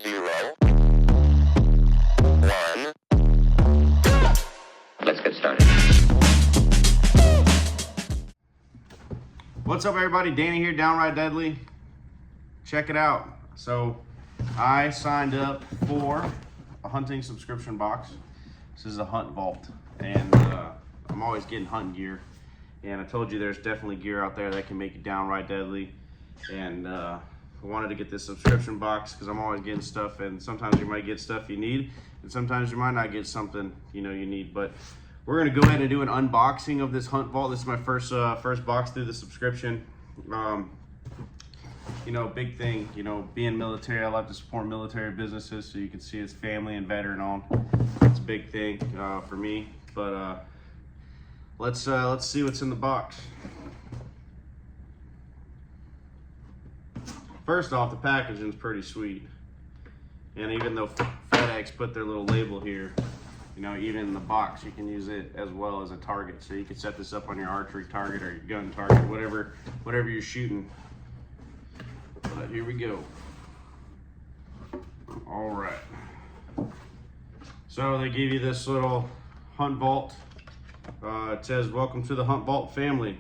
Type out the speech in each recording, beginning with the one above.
0, 1. Let's get started. What's up, everybody? Danny here, Downright Deadly. Check it out. So I signed up for a hunting subscription box. This is a HuntVault, and I'm always getting hunting gear. And I told you there's definitely gear out there that can make you downright deadly. And I wanted to get this subscription box because I'm always getting stuff, and sometimes you might get stuff you need, and sometimes you might not get something you need. But we're gonna go ahead and do an unboxing of this HuntVault. This is my first box through the subscription. Big thing, being military, I like to support military businesses, so you can see it's family and veteran owned. It's a big thing for me. But let's see what's in the box. First off, the packaging is pretty sweet, and even though FedEx put their little label here, even in the box, you can use it as well as a target. So you can set this up on your archery target or your gun target, whatever you're shooting. But here we go. All right. So they give you this little HuntVault. It says, "Welcome to the HuntVault family.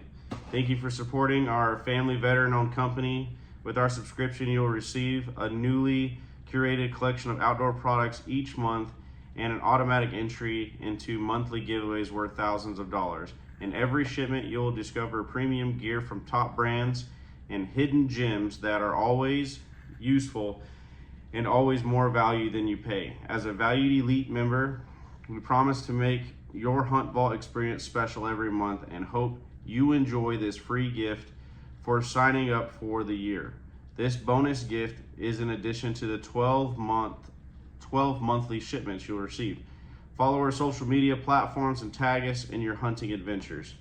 Thank you for supporting our family veteran-owned company. With our subscription, you'll receive a newly curated collection of outdoor products each month and an automatic entry into monthly giveaways worth thousands of dollars. In every shipment, you'll discover premium gear from top brands and hidden gems that are always useful and always more value than you pay. As a valued elite member, we promise to make your HuntVault experience special every month and hope you enjoy this free gift for signing up for the year. This bonus gift is in addition to the 12 monthly shipments you'll receive. Follow our social media platforms and tag us in your hunting adventures."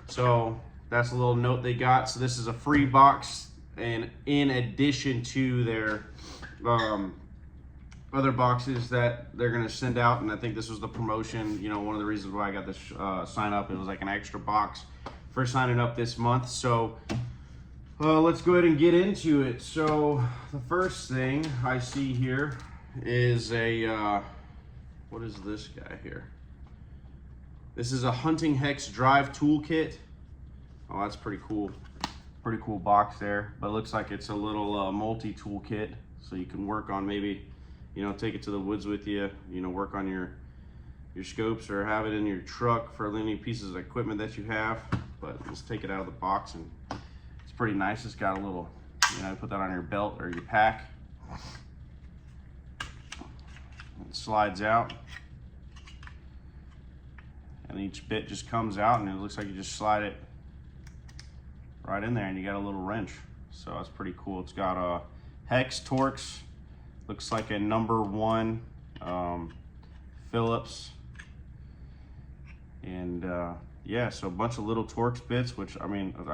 So that's a little note they got. So this is a free box, and in addition to their other boxes that they're gonna send out, and I think this was the promotion, one of the reasons why I got this sign up. It was like an extra box for signing up this month. So let's go ahead and get into it. So the first thing I see here is a, what is this guy here? This is a Hunting Hex Drive Toolkit. Oh, that's pretty cool. Pretty cool box there, but it looks like it's a little multi-tool kit, so you can work on maybe, take it to the woods with you, work on your scopes, or have it in your truck for any pieces of equipment that you have. But let's take it out of the box, and it's pretty nice. It's got a little, put that on your belt or your pack. It slides out, and each bit just comes out, and it looks like you just slide it right in there, and you got a little wrench. So that's pretty cool. It's got a hex Torx, looks like a #1 Phillips, and yeah, so a bunch of little Torx bits, which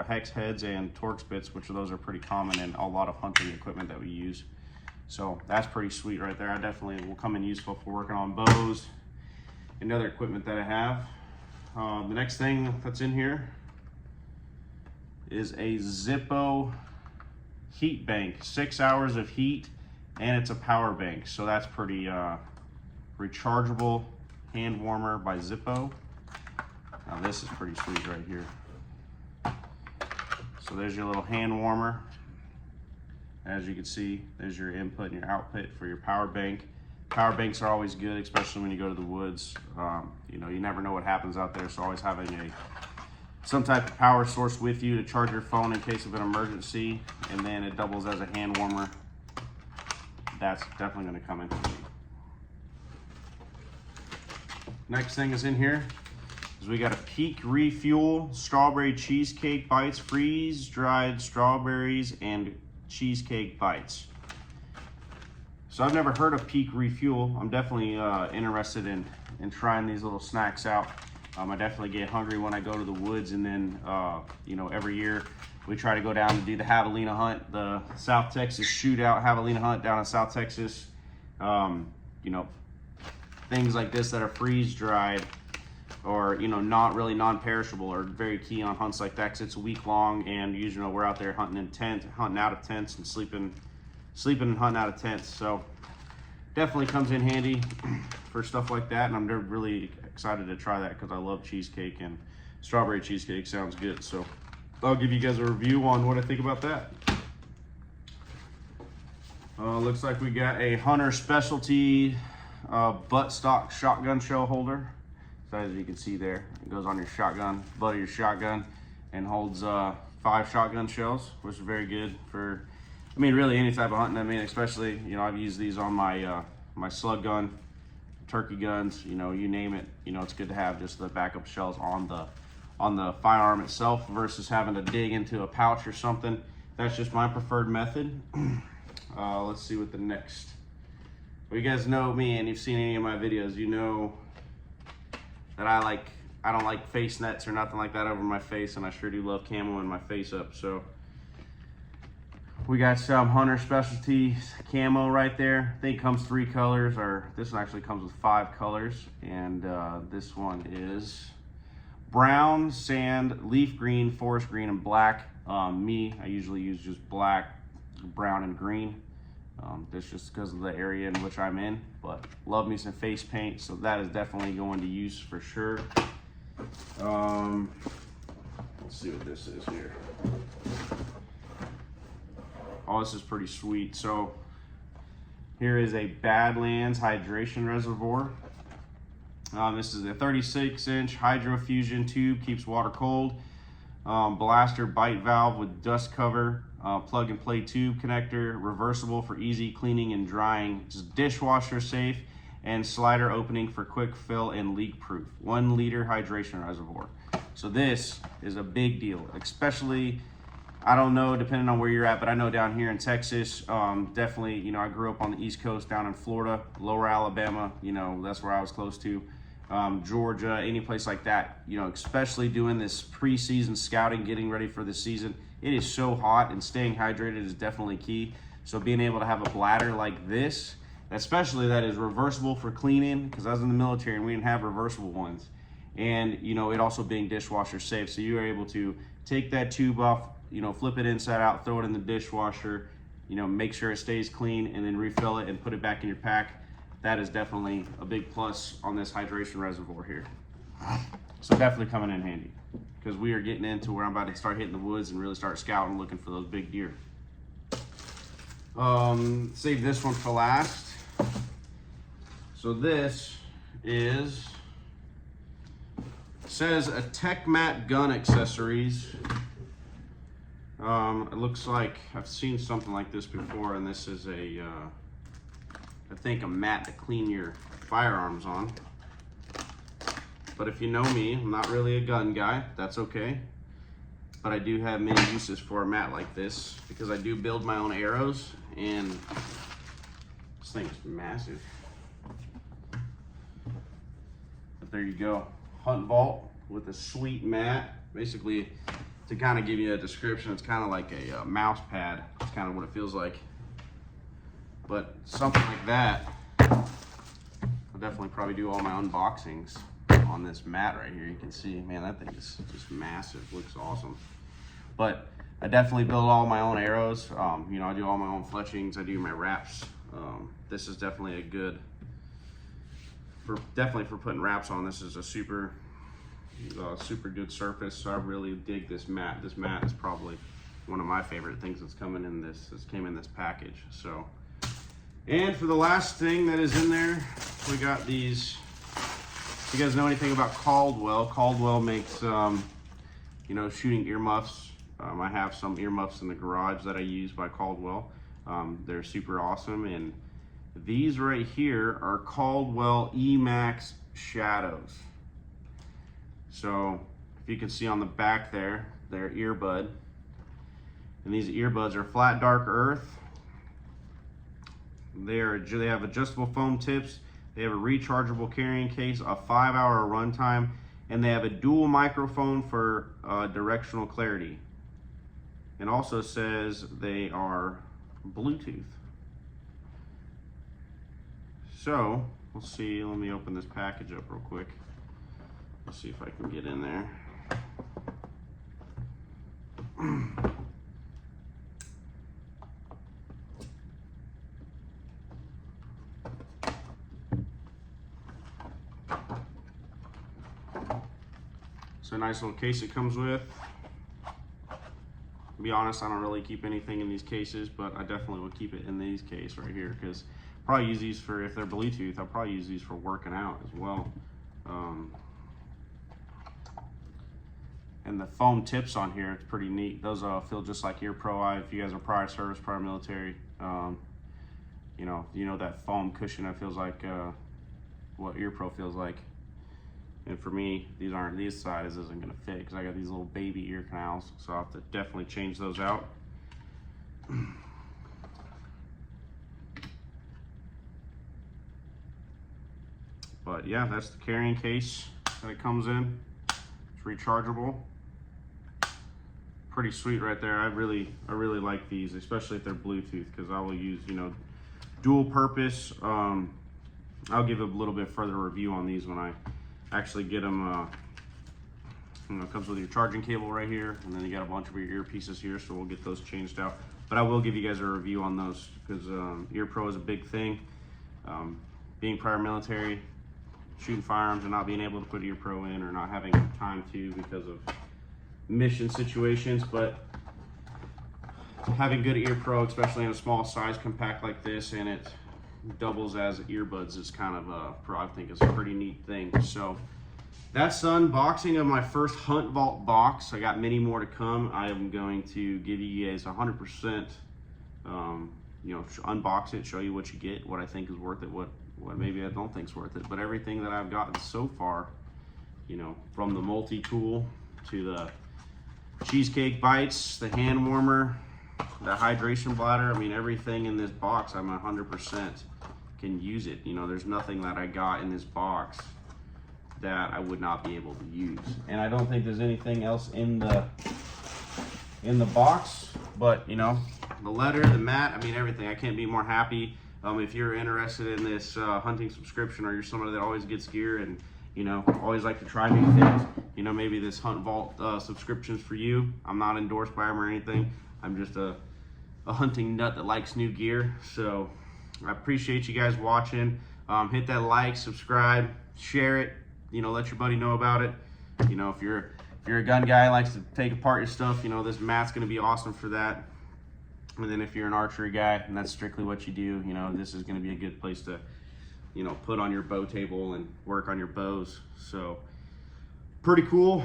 hex heads and Torx bits, which those are pretty common in a lot of hunting equipment that we use. So that's pretty sweet right there. I definitely will come in useful for working on bows and other equipment that I have. The next thing that's in here is a Zippo heat bank, 6 hours of heat, and it's a power bank. So that's pretty rechargeable hand warmer by Zippo. Now this is pretty sweet right here. So there's your little hand warmer. As you can see, there's your input and your output for your power bank. Power banks are always good, especially when you go to the woods. You never know what happens out there, so always having some type of power source with you to charge your phone in case of an emergency, and then it doubles as a hand warmer. That's definitely going to come in handy. Next thing is in here is we got a Peak Refuel Strawberry Cheesecake Bites, freeze-dried strawberries and cheesecake bites. So I've never heard of Peak Refuel. I'm definitely interested in trying these little snacks out. I definitely get hungry when I go to the woods, and then every year we try to go down and do the javelina hunt, the South Texas shootout javelina hunt down in South Texas. Things like this that are freeze dried or not really non-perishable are very key on hunts like that, because it's a week long, and usually we're out there hunting out of tents and sleeping and hunting out of tents. So definitely comes in handy for stuff like that, and I'm really excited to try that because I love cheesecake, and strawberry cheesecake sounds good. So I'll give you guys a review on what I think about that. Looks like we got a Hunter Specialty buttstock shotgun shell holder. So as you can see there, it goes on your shotgun, butt of your shotgun, and holds 5 shotgun shells, which is very good for, I mean, really any type of hunting. I mean, especially, you know, I've used these on my my slug gun, turkey guns, you know, you name it. You know, it's good to have just the backup shells on the firearm itself versus having to dig into a pouch or something. That's just my preferred method. Let's see what the next. Well, you guys know me, and you've seen any of my videos, you know that I don't like face nets or nothing like that over my face, and I sure do love camoing my face up. So we got some Hunter Specialty camo right there. I think it comes 3 colors, or this one actually comes with 5 colors, and this one is brown, sand, leaf green, forest green, and black. I usually use just black, brown, and green. That's just because of the area in which I'm in, but love me some face paint, so that is definitely going to use for sure. Let's see what this is here. Oh, this is pretty sweet. So here is a Badlands hydration reservoir. This is a 36-inch hydrofusion tube, keeps water cold. Blaster bite valve with dust cover, plug and play tube connector, reversible for easy cleaning and drying. It's dishwasher safe, and slider opening for quick fill and leak proof. 1 liter hydration reservoir. So this is a big deal, especially, I don't know, depending on where you're at, but I know down here in Texas, definitely, you know, I grew up on the East Coast down in Florida, lower Alabama, you know, that's where I was close to. Georgia, any place like that, you know, especially doing this preseason scouting, getting ready for the season. It is so hot, and staying hydrated is definitely key. So being able to have a bladder like this, especially that is reversible for cleaning, because I was in the military and we didn't have reversible ones. And, you know, it also being dishwasher safe. So you are able to take that tube off, you know, flip it inside out, throw it in the dishwasher, you know, make sure it stays clean, and then refill it and put it back in your pack. That is definitely a big plus on this hydration reservoir here. So definitely coming in handy, because we are getting into where I'm about to start hitting the woods and really start scouting, looking for those big deer. Save this one for last. So this is, says a TechMat gun accessories. It looks like I've seen something like this before, and this is a I think a mat to clean your firearms on. But if you know me, I'm not really a gun guy. That's okay. But I do have many uses for a mat like this, because I do build my own arrows, and this thing is massive. But there you go. HuntVault with a sweet mat. Basically, to kind of give you a description, it's kind of like a mouse pad. It's kind of what it feels like. But something like that, I'll definitely probably do all my unboxings on this mat right here. You can see, man, that thing is just massive. Looks awesome. But I definitely build all my own arrows. You know, I do all my own fletchings. I do my wraps. This is definitely a good, definitely for putting wraps on. This is a super good surface. So I really dig this mat. This mat is probably one of my favorite things that's coming in this. This came in this package. So. And for the last thing that is in there, we got these. If you guys know anything about Caldwell, Caldwell makes, you know, shooting earmuffs. I have some earmuffs in the garage that I use by Caldwell. They're super awesome. And these right here are Caldwell E-Max Shadows. So if you can see on the back there, they're earbud. And these earbuds are flat dark earth. They have adjustable foam tips. They have a rechargeable carrying case, a 5-hour runtime, and they have a dual microphone for directional clarity. It also says they are Bluetooth. So let's see. Let me open this package up real quick. Let's see if I can get in there. It's a nice little case it comes with. To be honest, I don't really keep anything in these cases, but I definitely would keep it in these cases right here, because probably use these for, if they're Bluetooth, I'll probably use these for working out as well. And the foam tips on here, it's pretty neat. Those feel just like Ear Pro. If you guys are prior service, prior military, you know that foam cushion that feels like what Ear Pro feels like. And for me, these sizes isn't gonna fit because I got these little baby ear canals, so I'll have to definitely change those out. But yeah, that's the carrying case that it comes in. It's rechargeable. Pretty sweet right there. I really like these, especially if they're Bluetooth, because I will use, you know, dual purpose. I'll give a little bit further review on these when I actually get them. You know, it comes with your charging cable right here, and then you got a bunch of your earpieces here, so we'll get those changed out. But I will give you guys a review on those, because Ear Pro is a big thing. Being prior military, shooting firearms and not being able to put Ear Pro in, or not having time to because of mission situations, but having good Ear Pro, especially in a small size compact like this, and it doubles as earbuds, is kind of I think is a pretty neat thing. So that's the unboxing of my first HuntVault box. I got many more to come. I am going to give you guys 100%, you know, unbox it, show you what you get, what I think is worth it, what maybe I don't think is worth it. But everything that I've gotten so far, you know, from the multi-tool to the cheesecake bites, the hand warmer, the hydration bladder, I mean, everything in this box, I'm 100% can use it. You know, there's nothing that I got in this box that I would not be able to use. And I don't think there's anything else in the box, but you know, the letter, the mat, I mean, everything. I can't be more happy. If you're interested in this hunting subscription, or you're somebody that always gets gear and, you know, always like to try new things, you know, maybe this HuntVault subscription's for you. I'm not endorsed by them or anything. I'm just a hunting nut that likes new gear. So I appreciate you guys watching. Hit that like, subscribe, share it, you know, let your buddy know about it. You know, if you're a gun guy, likes to take apart your stuff, you know, this mat's gonna be awesome for that. And then if you're an archery guy and that's strictly what you do, you know, this is gonna be a good place to, you know, put on your bow table and work on your bows. So pretty cool.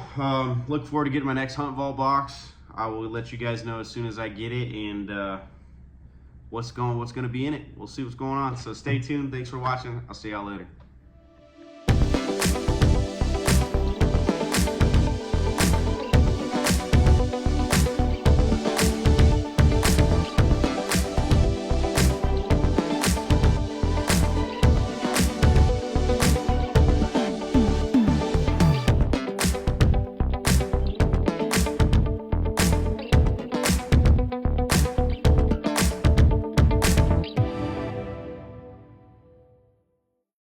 Look forward to getting my next HuntVault box. I will let you guys know as soon as I get it, and what's gonna be in it. We'll see what's going on. So stay tuned. Thanks for watching. I'll see y'all later.